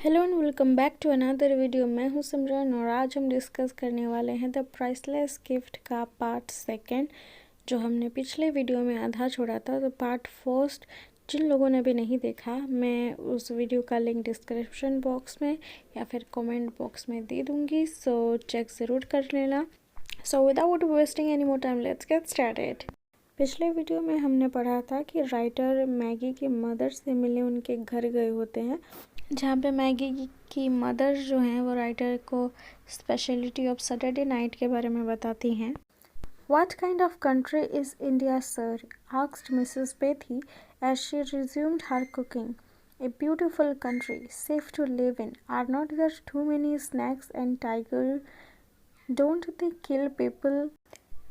Hello and welcome back to another video. मैं हूं सिमरन और आज हम डिस्कस करने वाले हैं द प्राइसलेस गिफ्ट का पार्ट सेकंड, जो हमने पिछले वीडियो में आधा छोड़ा था। तो पार्ट फर्स्ट जिन लोगों ने भी नहीं देखा, मैं उस वीडियो का लिंक डिस्क्रिप्शन बॉक्स में या फिर कमेंट बॉक्स में दे दूँगी, सो चेक ज़रूर कर लेना। So without wasting any more time let's get started. पिछले वीडियो में हमने पढ़ा था कि राइटर मैगी की मदर से मिलने उनके घर गए होते हैं, जहाँ पे मैगी की मदर जो हैं वो राइटर को स्पेशलिटी ऑफ सैटरडे नाइट के बारे में बताती हैं। What kind of country is India, sir? Asked Mrs. Bethy as she resumed her cooking. A beautiful country, safe to live in. Are not there too many snakes and tigers? Don't they kill people?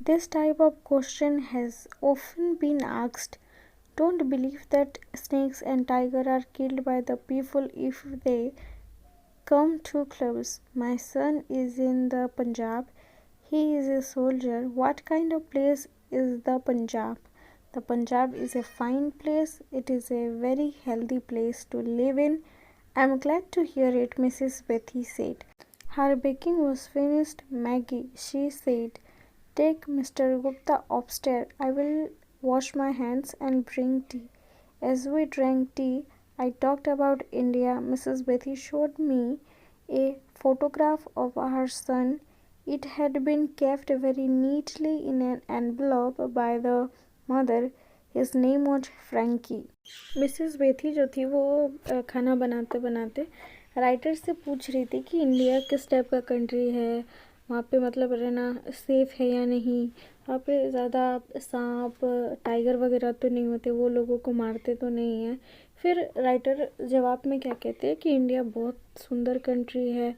This type of question has often been asked. Don't believe that snakes and tigers are killed by the people if they come too close. My son is in the Punjab. He is a soldier. What kind of place is the Punjab? The Punjab is a fine place. It is a very healthy place to live in. I am glad to hear it, Mrs. Bethy said. Her baking was finished. Maggie, she said, take Mr. Gupta upstairs. I will wash my hands and bring tea. As we drank tea, I talked about India. Mrs. Bethy showed me a photograph of her son. It had been kept very neatly in an envelope by the mother. His name was Frankie. Mrs Bethy जो थी वो खाना बनाते बनाते writer से पूछ रही थी कि इंडिया किस टाइप का कंट्री है, वहाँ पे मतलब रहना सेफ़ है या नहीं, वहाँ पे ज़्यादा सांप टाइगर वगैरह तो नहीं होते, वो लोगों को मारते तो नहीं हैं। फिर राइटर जवाब में क्या कहते हैं कि इंडिया बहुत सुंदर कंट्री है,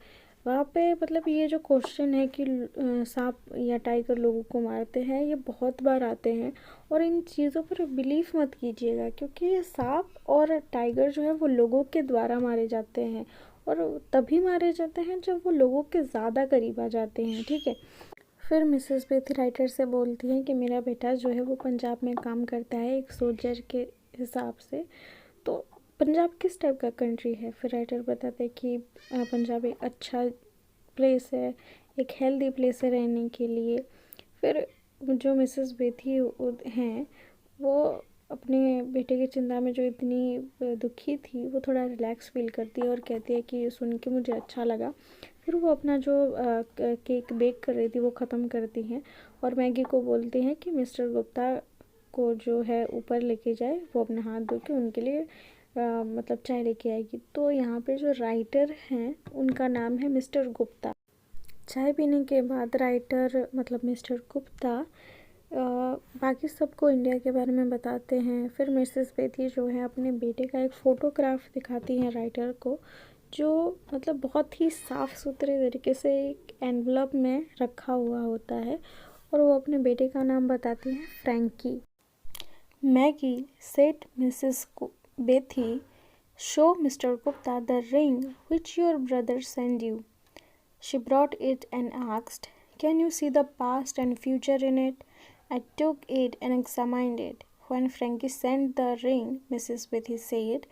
वहाँ पे मतलब ये जो क्वेश्चन है कि सांप या टाइगर लोगों को मारते हैं, ये बहुत बार आते हैं और इन चीज़ों पर बिलीव मत कीजिएगा, क्योंकि ये सांप और टाइगर जो है वो लोगों के द्वारा मारे जाते हैं और तभी मारे जाते हैं जब वो लोगों के ज़्यादा करीब आ जाते हैं, ठीक है। फिर मिसेस बेथी राइटर से बोलती हैं कि मेरा बेटा जो है वो पंजाब में काम करता है एक सोल्जर के हिसाब से। तो पंजाब किस टाइप का कंट्री है? फिर राइटर बताते हैं कि पंजाब एक अच्छा प्लेस है, एक हेल्दी प्लेस है रहने के लिए। फिर जो मिसेस बेथी हैं वो अपने बेटे की चिंता में जो इतनी दुखी थी, वो थोड़ा रिलैक्स फील करती है और कहती है कि ये सुन के मुझे अच्छा लगा। फिर वो अपना जो केक बेक कर रही थी वो ख़त्म करती हैं और मैगी को बोलती हैं कि मिस्टर गुप्ता को जो है ऊपर लेके जाए, वो अपने हाथ धो के उनके लिए मतलब चाय लेके आएगी। तो यहाँ पे जो राइटर हैं उनका नाम है मिस्टर गुप्ता। चाय पीने के बाद राइटर मतलब मिस्टर गुप्ता बाकी सबको इंडिया के बारे में बताते हैं। फिर मिसेस बेथी जो है अपने बेटे का एक फ़ोटोग्राफ दिखाती हैं राइटर को, जो मतलब बहुत ही साफ़ सुथरे तरीके से एक एनवलप में रखा हुआ होता है और वो अपने बेटे का नाम बताती हैं Frankie. Maggie said Mrs Betty, show Mr. Gupta the ring which your brother sent you. She brought it and asked, can you see the past and future in it? I took it and examined it. When Frankie sent the ring, Mrs. Bethy said,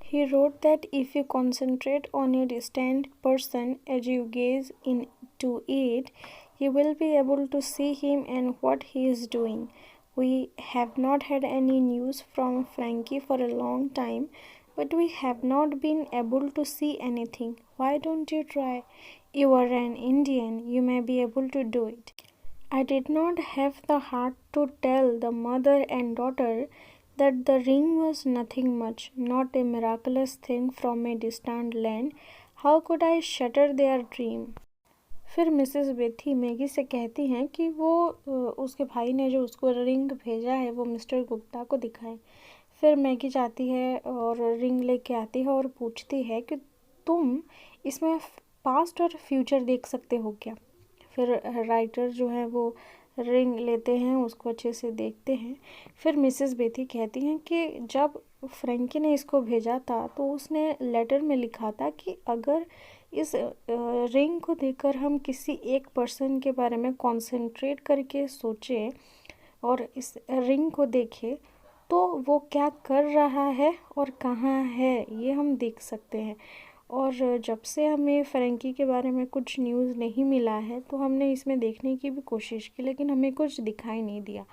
he wrote that if you concentrate on a distant person as you gaze into it, you will be able to see him and what he is doing. We have not had any news from Frankie for a long time, but we have not been able to see anything. Why don't you try? You are an Indian, you may be able to do it. I did not have the heart to tell the mother and daughter that the ring was nothing much, not a miraculous thing from a distant land. How could I shatter their dream? फिर Mrs Bethy Maggi से कहती हैं कि वो उसके भाई ने जो उसको रिंग भेजा है वो मिस्टर गुप्ता को दिखाए। फिर मैगी जाती है और रिंग लेके आती है और पूछती है कि तुम इसमें पास्ट और फ्यूचर देख सकते हो क्या? फिर राइटर जो है वो रिंग लेते हैं, उसको अच्छे से देखते हैं। फिर मिसेस बेथी कहती हैं कि जब फ्रैंकी ने इसको भेजा था तो उसने लेटर में लिखा था कि अगर इस रिंग को देखकर हम किसी एक पर्सन के बारे में कॉन्सेंट्रेट करके सोचें और इस रिंग को देखें तो वो क्या कर रहा है और कहाँ है ये हम देख सकते हैं। और जब से हमें फ्रैंकी के बारे में कुछ न्यूज़ नहीं मिला है तो हमने इसमें देखने की भी कोशिश की, लेकिन हमें कुछ दिखाई नहीं दिया।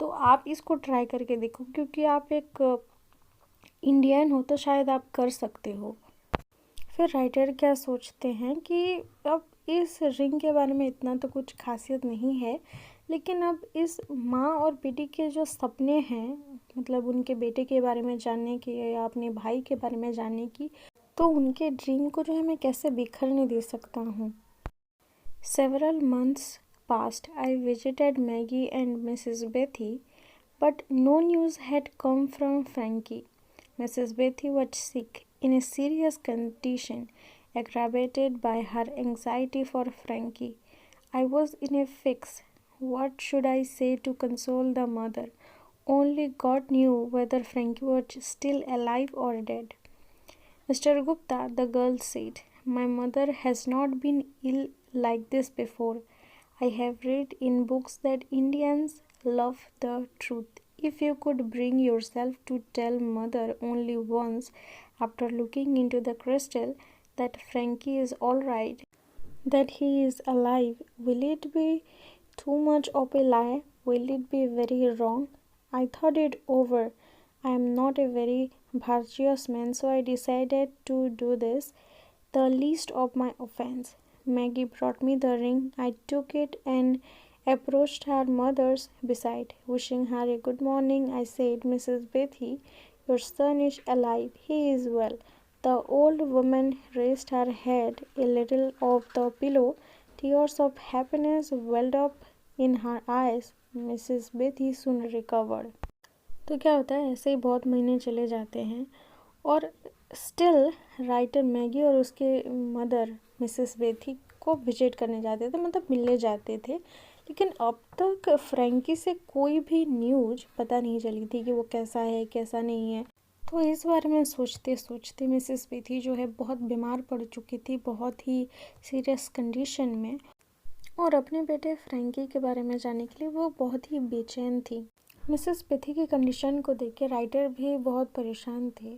तो आप इसको ट्राई करके देखो, क्योंकि आप एक इंडियन हो तो शायद आप कर सकते हो। फिर राइटर क्या सोचते हैं कि अब इस रिंग के बारे में इतना तो कुछ खासियत नहीं है, लेकिन अब इस माँ और बेटी के जो सपने हैं, मतलब उनके बेटे के बारे में जानने की या अपने भाई के बारे में जानने की, तो उनके ड्रीम को जो है मैं कैसे बिखरने दे सकता हूँ। Several months passed. I visited Maggie and Mrs. Bethy, but no news had come from Frankie. Mrs. Bethy was sick, in a serious condition, aggravated by her anxiety for Frankie. I was in a fix. What should I say to console the mother? Only God knew whether Frankie was still alive or dead. Mr. Gupta, the girl said, my mother has not been ill like this before. I have read in books that Indians love the truth. If you could bring yourself to tell mother only once after looking into the crystal that Frankie is all right, that he is alive, will it be too much of a lie? Will it be very wrong? I thought it over. I am not a very virtuous man, so I decided to do this, the least of my offense. Maggie brought me the ring. I took it and approached her mother's beside. Wishing her a good morning, I said, Mrs. Bethy, your son is alive. He is well. The old woman raised her head a little off the pillow. Tears of happiness welled up in her eyes. Mrs. Bethy soon recovered. तो क्या होता है, ऐसे ही बहुत महीने चले जाते हैं और स्टिल राइटर मैगी और उसके मदर मिसेस बेथी को विजिट करने जाते थे, मतलब मिलने जाते थे, लेकिन अब तक फ्रैंकी से कोई भी न्यूज़ पता नहीं चली थी कि वो कैसा है कैसा नहीं है। तो इस बारे में सोचते सोचते मिसेस बेथी जो है बहुत बीमार पड़ चुकी थी, बहुत ही सीरियस कंडीशन में, और अपने बेटे फ्रैंकी के बारे में जानने के लिए वो बहुत ही बेचैन थी। मिसेस बेथी की कंडीशन को देख के राइटर भी बहुत परेशान थे।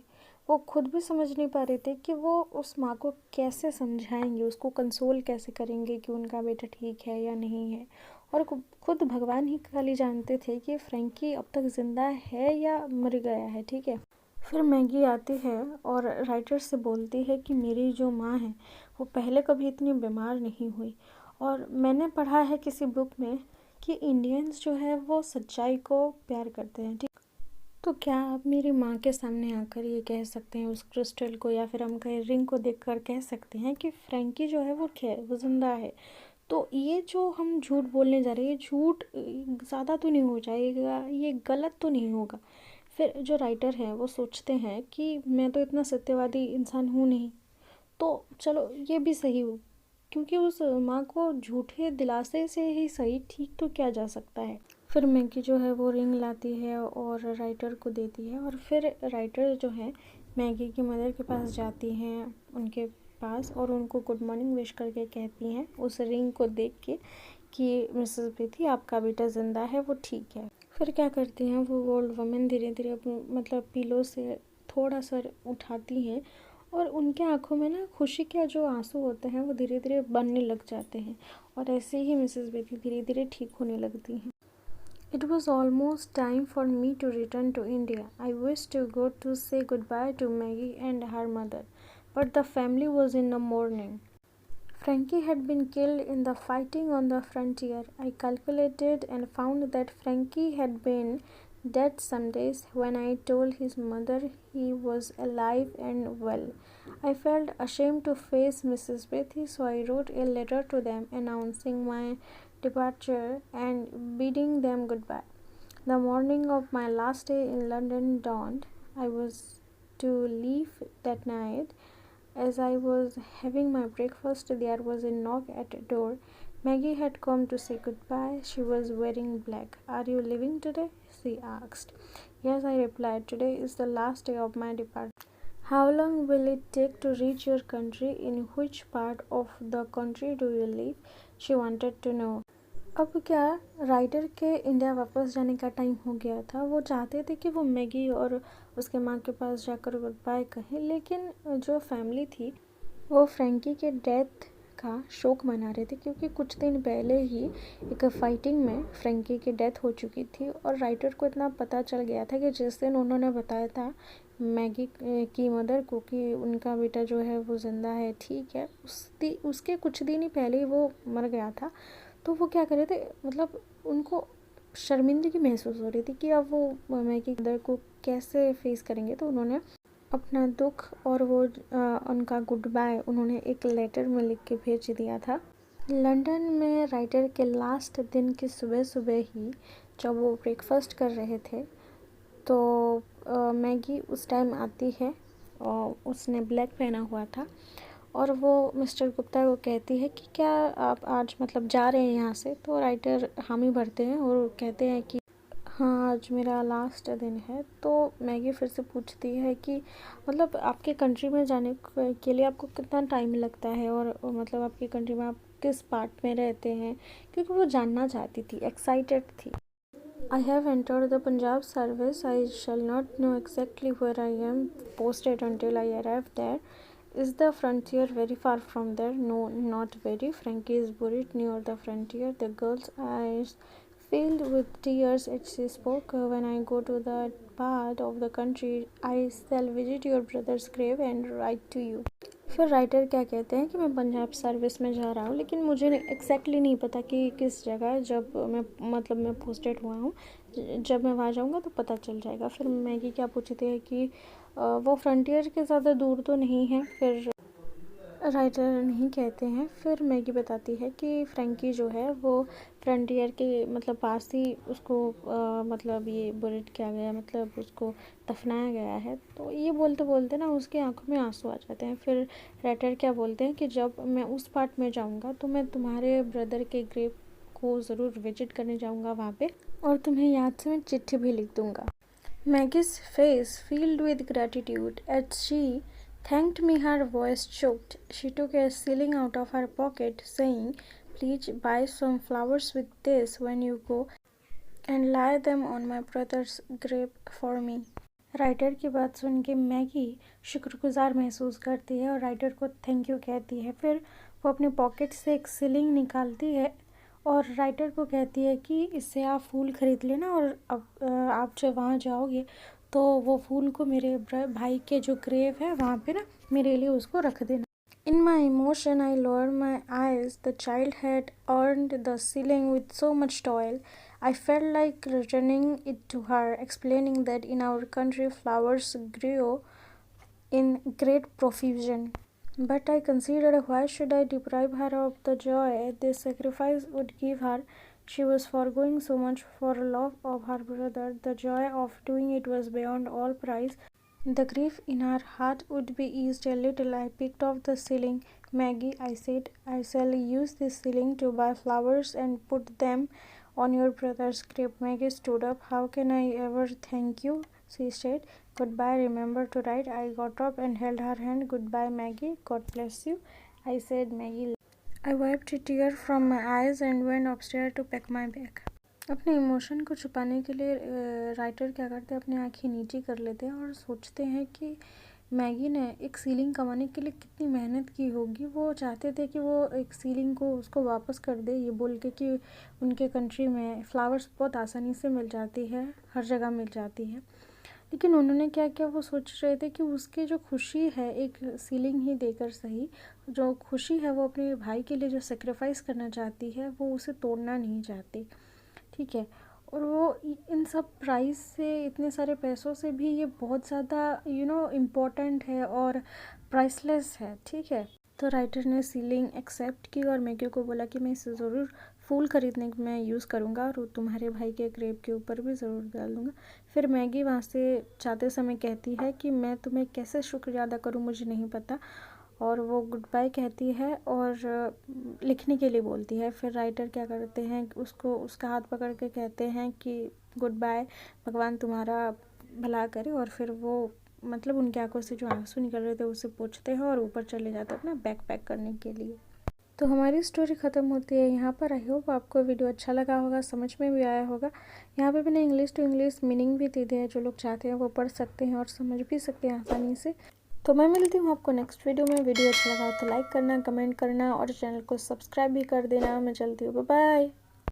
वो खुद भी समझ नहीं पा रहे थे कि वो उस माँ को कैसे समझाएंगे, उसको कंसोल कैसे करेंगे कि उनका बेटा ठीक है या नहीं है। और खुद भगवान ही खाली जानते थे कि फ्रैंकी अब तक ज़िंदा है या मर गया है, ठीक है। फिर मैगी आती है और राइटर से बोलती है कि मेरी जो माँ है वो पहले कभी इतनी बीमार नहीं हुई, और मैंने पढ़ा है किसी बुक में कि इंडियंस जो है वो सच्चाई को प्यार करते हैं, ठीक। तो क्या आप मेरी माँ के सामने आकर ये कह सकते हैं उस क्रिस्टल को, या फिर हम कहें रिंग को देखकर कह सकते हैं कि फ्रैंकी जो है वो क्या है, वो ज़िंदा है। तो ये जो हम झूठ बोलने जा रहे हैं, ये झूठ ज़्यादा तो नहीं हो जाएगा, ये गलत तो नहीं होगा। फिर जो राइटर हैं वो सोचते हैं कि मैं तो इतना सत्यवादी इंसान हूँ नहीं, तो चलो ये भी सही हो, क्योंकि उस माँ को झूठे दिलासे से ही सही ठीक तो किया जा सकता है। फिर मैगी जो है वो रिंग लाती है और राइटर को देती है, और फिर राइटर जो है मैगी की मदर के पास जाती हैं उनके पास और उनको गुड मॉर्निंग विश करके कहती हैं उस रिंग को देख के कि मिसेस बेथी आपका बेटा ज़िंदा है, वो ठीक है। फिर क्या करती हैं वो ओल्ड वुमेन धीरे धीरे मतलब पिलो से थोड़ा सा उठाती हैं, और उनके आंखों में ना खुशी के जो आंसू होते हैं वो धीरे धीरे बनने लग जाते हैं, और ऐसे ही मिसेस बेथी धीरे धीरे ठीक होने लगती हैं। It was almost time for me to return to India. I wished to go to say goodbye to Maggie and her mother, but the family was in the mourning. Frankie had been killed in the fighting on the frontier. I calculated and found that Frankie had been dead some days when I told his mother he was alive and well. I felt ashamed to face Mrs. Bethy, so I wrote a letter to them announcing my departure and bidding them goodbye. The morning of my last day in London dawned. I was to leave that night. As I was having my breakfast, there was a knock at the door. Maggie had come to say goodbye. She was wearing black. Are you leaving today? She asked. Yes, I replied. Today is the last day of my departure. How long will it take to reach your country? In which part of the country do you live? She wanted to know. अब क्या, writer के India वापस जाने का time हो गया था। वो चाहते थे कि वो मैगी और उसके माँ के पास जाकर गुड बाय कहें, लेकिन जो फैमिली थी वो फ्रैंकी के डेथ का शोक मना रहे थे क्योंकि कुछ दिन पहले ही एक फाइटिंग में फ्रैंकी की डेथ हो चुकी थी और राइटर को इतना पता चल गया था कि जिस दिन उन्होंने बताया था मैगी की मदर को कि उनका बेटा जो है वो ज़िंदा है, ठीक है, उसके कुछ दिन ही पहले ही वो मर गया था। तो वो क्या कर रहे थे, मतलब उनको शर्मिंदगी महसूस हो रही थी कि अब वो मैगी की मदर को कैसे फेस करेंगे। तो उन्होंने अपना दुख और वो उनका गुड बाय उन्होंने एक लेटर में लिख के भेज दिया था। लंदन में राइटर के लास्ट दिन की सुबह सुबह ही जब वो ब्रेकफास्ट कर रहे थे तो मैगी उस टाइम आती है और उसने ब्लैक पहना हुआ था और वो मिस्टर गुप्ता को कहती है कि क्या आप आज मतलब जा रहे हैं यहाँ से। तो राइटर हामी भरते हैं और कहते हैं कि हाँ, आज मेरा लास्ट दिन है। तो मैगी फिर से पूछती है कि मतलब आपके कंट्री में जाने के लिए आपको कितना टाइम लगता है और मतलब आपकी कंट्री में आप किस पार्ट में रहते हैं, क्योंकि वो जानना चाहती थी, एक्साइटेड थी। I have entered the Punjab service. I shall not know exactly where I am posted until I arrive there. Is the frontier very far from there? No, not very. Frankie is buried near the frontier. The girl's eyes filled with tears as she spoke. When I go to that part of the country, I shall visit your brother's grave and write to you. फिर writer क्या कहते हैं कि मैं Punjab service में जा रहा हूँ, लेकिन मुझे एग्जैक्टली नहीं पता कि किस जगह, जब मैं पोस्टेड हुआ हूँ, जब मैं वहाँ जाऊँगा तो पता चल जाएगा। फिर मैगी क्या पूछती है कि वो फ्रंटियर के ज़्यादा दूर तो नहीं है। फिर राइटर नहीं कहते हैं। फिर मैगी बताती है कि फ्रैंकी जो है वो फ्रंटियर के मतलब पास ही उसको मतलब ये बुलेट किया गया, मतलब उसको दफनाया गया है। तो ये बोलते बोलते ना उसकी आंखों में आंसू आ जाते हैं। फिर राइटर क्या बोलते हैं कि जब मैं उस पार्ट में जाऊंगा तो मैं तुम्हारे ब्रदर के ग्रेव को ज़रूर विजिट करने जाऊंगा वहाँ पे, और तुम्हें याद से मैं चिट्ठी भी लिख दूंगा। Maggie's face filled with gratitude as she thanked me. Her voice choked. She took a shilling out of her pocket, saying, "Please buy some flowers with this when you go and lay them on my brother's grave for me." Writer की बात सुन के Maggi शुक्रगुजार महसूस करती है और writer को thank you कहती है। फिर वो अपने पॉकेट से एक सिलिंग निकालती है और राइटर को कहती है कि इससे आप फूल खरीद लेना और अब आप जब वहाँ जाओगे तो वो फूल को मेरे भाई के जो ग्रेव है वहाँ पे ना मेरे लिए उसको रख देना। In my emotion, I lowered my eyes. The child had earned the ceiling with so much toil. I felt like returning it to her, explaining that in our country flowers grew in great profusion. But I considered, why should I deprive her of the joy this sacrifice would give her? She was foregoing so much for love of her brother. The joy of doing it was beyond all price. The grief in her heart would be eased a little. I picked off the ceiling. Maggie, I said, I shall use this ceiling to buy flowers and put them on your brother's grave. Maggie stood up. How can I ever thank you? She said. Goodbye. Remember to write. I got up and held her hand. Goodbye, Maggie. God bless you, I said. Maggie. I wiped a tear from my eyes and went upstairs to pack my bag. अपने emotion को छुपाने के लिए writer क्या करते हैं, अपनी आंखें नीची कर लेते हैं और सोचते हैं कि मैगी ने एक सीलिंग कमाने के लिए कितनी मेहनत की होगी। वो चाहते थे कि वो एक सीलिंग को उसको वापस कर दे, ये बोल के कि उनके कंट्री में फ़्लावर्स बहुत आसानी से मिल जाती है, हर जगह मिल जाती है। लेकिन उन्होंने क्या किया, वो सोच रहे थे कि उसकी जो खुशी है एक सीलिंग ही देकर सही, जो खुशी है वो अपने भाई के लिए जो सेक्रीफाइस करना चाहती है वो उसे तोड़ना नहीं चाहती, ठीक है। और वो इन सब प्राइस से, इतने सारे पैसों से भी ये बहुत ज़्यादा इम्पोर्टेंट है और प्राइसलेस है, ठीक है। तो राइटर ने सीलिंग एक्सेप्ट की और मैगी को बोला कि मैं इसे ज़रूर फूल ख़रीदने में यूज़ करूँगा और तुम्हारे भाई के ग्रेव के ऊपर भी ज़रूर डाल दूँगा। फिर मैगी वहाँ से जाते समय कहती है कि मैं तुम्हें कैसे शुक्रिया अदा करूँ मुझे नहीं पता, और वो गुड बाय कहती है और लिखने के लिए बोलती है। फिर राइटर क्या करते हैं, उसका हाथ पकड़ के कहते हैं कि गुड बाय, भगवान तुम्हारा भला करे, और फिर वो मतलब उनकी आंखों से जो आंसू निकल रहे थे उसे पोंछते हैं और ऊपर चले जाते हैं अपना बैग पैक करने के लिए। तो हमारी स्टोरी ख़त्म होती है यहाँ पर। आई होप आपको वीडियो अच्छा लगा होगा, समझ में भी आया होगा। यहाँ पे मैंने इंग्लिश टू इंग्लिश मीनिंग भी दे दिया है, जो लोग चाहते हैं वो पढ़ सकते हैं और समझ भी सकते हैं आसानी से। तो मैं मिलती हूँ आपको नेक्स्ट वीडियो में। वीडियो अच्छा लगा तो लाइक करना, कमेंट करना और चैनल को सब्सक्राइब भी कर देना। मैं चलती हूँ, बाय बाय।